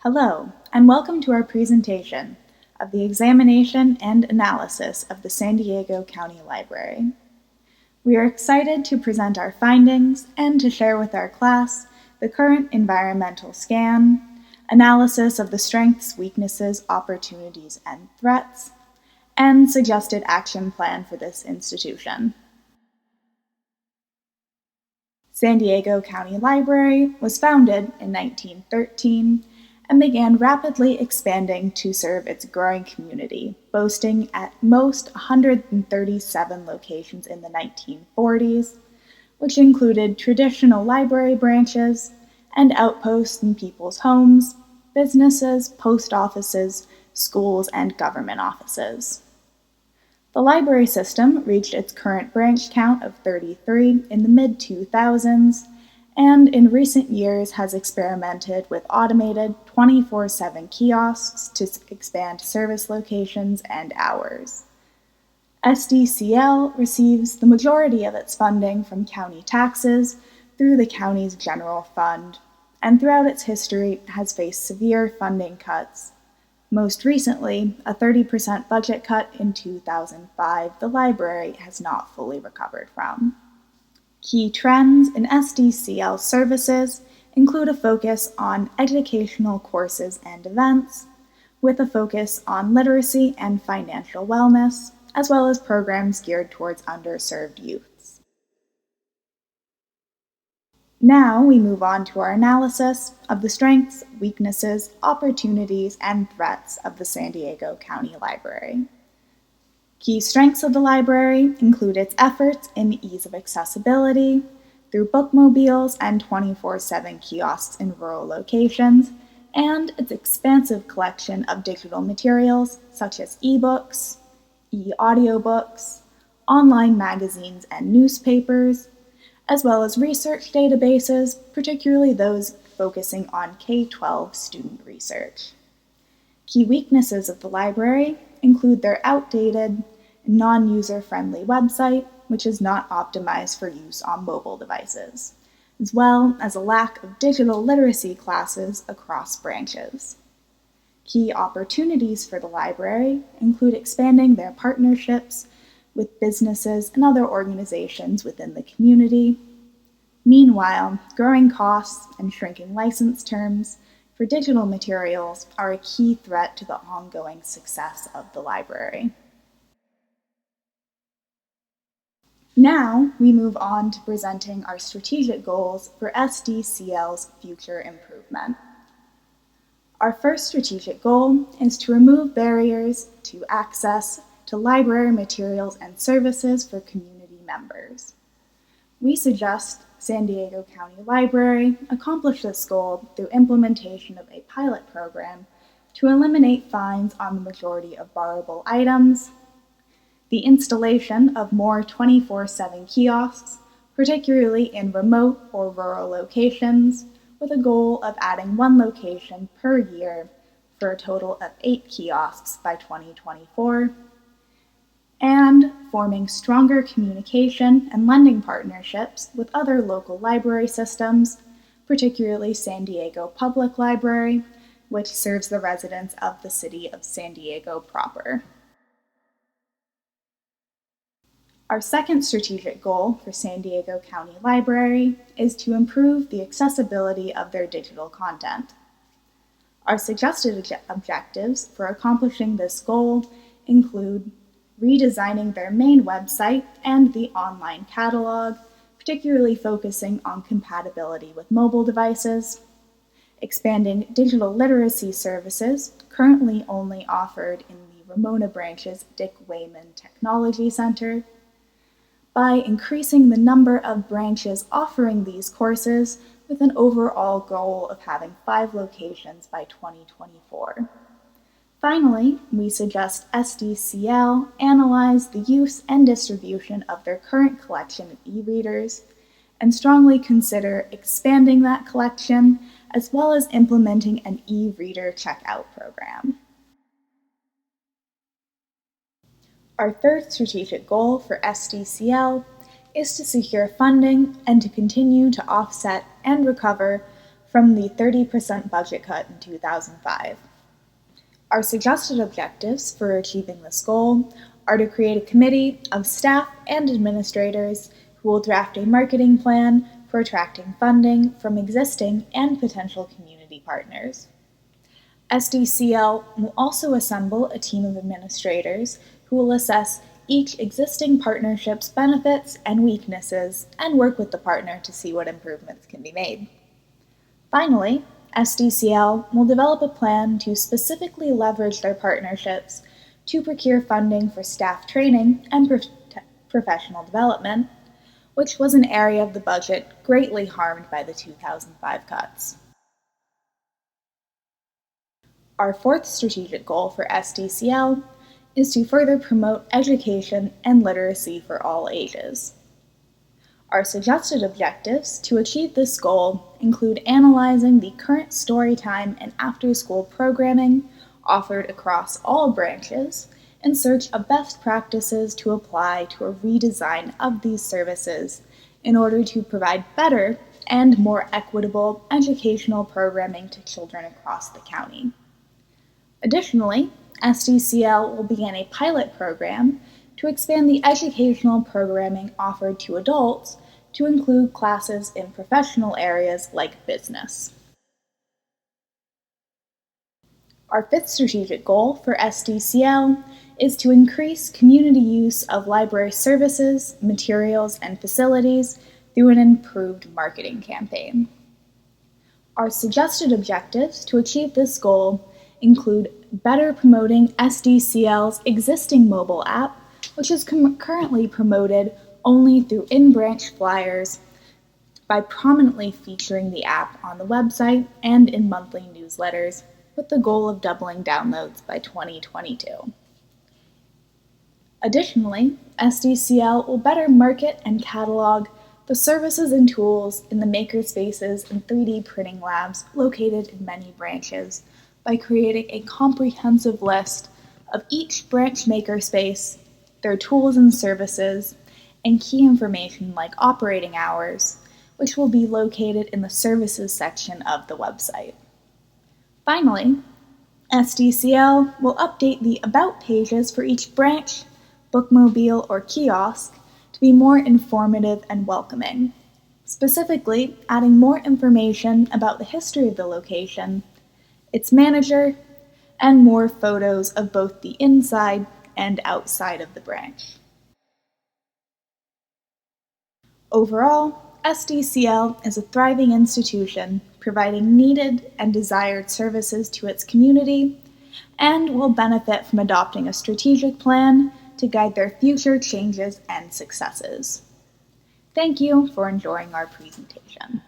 Hello, and welcome to our presentation of the examination and analysis of the San Diego County Library. We are excited to present our findings and to share with our class the current environmental scan, analysis of the strengths, weaknesses, opportunities, and threats, and suggested action plan for this institution. San Diego County Library was founded in 1913 and began rapidly expanding to serve its growing community, boasting at most 137 locations in the 1940s, which included traditional library branches and outposts in people's homes, businesses, post offices, schools, and government offices. The library system reached its current branch count of 33 in the mid-2000s, and in recent years has experimented with automated 24/7 kiosks to expand service locations and hours. SDCL receives the majority of its funding from county taxes through the county's general fund, and throughout its history has faced severe funding cuts. Most recently, a 30% budget cut in 2005 the library has not fully recovered from. Key trends in SDCL services include a focus on educational courses and events, with a focus on literacy and financial wellness, as well as programs geared towards underserved youths. Now we move on to our analysis of the strengths, weaknesses, opportunities, and threats of the San Diego County Library. Key strengths of the library include its efforts in ease of accessibility through bookmobiles and 24/7 kiosks in rural locations, and its expansive collection of digital materials such as ebooks, e-audiobooks, online magazines and newspapers, as well as research databases, particularly those focusing on K-12 student research. Key weaknesses of the library include their outdated, non-user-friendly website, which is not optimized for use on mobile devices, as well as a lack of digital literacy classes across branches. Key opportunities for the library include expanding their partnerships with businesses and other organizations within the community. Meanwhile, growing costs and shrinking license terms for digital materials are a key threat to the ongoing success of the library. Now, we move on to presenting our strategic goals for SDCL's future improvement. Our first strategic goal is to remove barriers to access to library materials and services for community members. We suggest San Diego County Library accomplish this goal through implementation of a pilot program to eliminate fines on the majority of borrowable items, the installation of more 24/7 kiosks, particularly in remote or rural locations, with a goal of adding one location per year for a total of 8 kiosks by 2024, and forming stronger communication and lending partnerships with other local library systems, particularly San Diego Public Library, which serves the residents of the city of San Diego proper. Our second strategic goal for San Diego County Library is to improve the accessibility of their digital content. Our suggested objectives for accomplishing this goal include redesigning their main website and the online catalog, particularly focusing on compatibility with mobile devices, expanding digital literacy services currently only offered in the Ramona branch's Dick Wayman Technology Center, by increasing the number of branches offering these courses with an overall goal of having 5 locations by 2024. Finally, we suggest SDCL analyze the use and distribution of their current collection of e-readers and strongly consider expanding that collection as well as implementing an e-reader checkout program. Our third strategic goal for SDCL is to secure funding and to continue to offset and recover from the 30% budget cut in 2005. Our suggested objectives for achieving this goal are to create a committee of staff and administrators who will draft a marketing plan for attracting funding from existing and potential community partners. SDCL will also assemble a team of administrators who will assess each existing partnership's benefits and weaknesses and work with the partner to see what improvements can be made. Finally, SDCL will develop a plan to specifically leverage their partnerships to procure funding for staff training and professional development, which was an area of the budget greatly harmed by the 2005 cuts. Our fourth strategic goal for SDCL is to further promote education and literacy for all ages. Our suggested objectives to achieve this goal include analyzing the current storytime and after-school programming offered across all branches in search of best practices to apply to a redesign of these services in order to provide better and more equitable educational programming to children across the county. Additionally, SDCL will begin a pilot program to expand the educational programming offered to adults to include classes in professional areas like business. Our fifth strategic goal for SDCL is to increase community use of library services, materials, and facilities through an improved marketing campaign. Our suggested objectives to achieve this goal include better promoting SDCL's existing mobile app, which is currently promoted only through in-branch flyers, by prominently featuring the app on the website and in monthly newsletters, with the goal of doubling downloads by 2022. Additionally, SDCL will better market and catalog the services and tools in the makerspaces and 3D printing labs located in many branches by creating a comprehensive list of each branch makerspace, their tools and services, and key information like operating hours, which will be located in the services section of the website. Finally, SDCL will update the About pages for each branch, bookmobile, or kiosk to be more informative and welcoming, specifically adding more information about the history of the location, its manager, and more photos of both the inside and outside of the branch. Overall, SDCL is a thriving institution providing needed and desired services to its community and will benefit from adopting a strategic plan to guide their future changes and successes. Thank you for enjoying our presentation.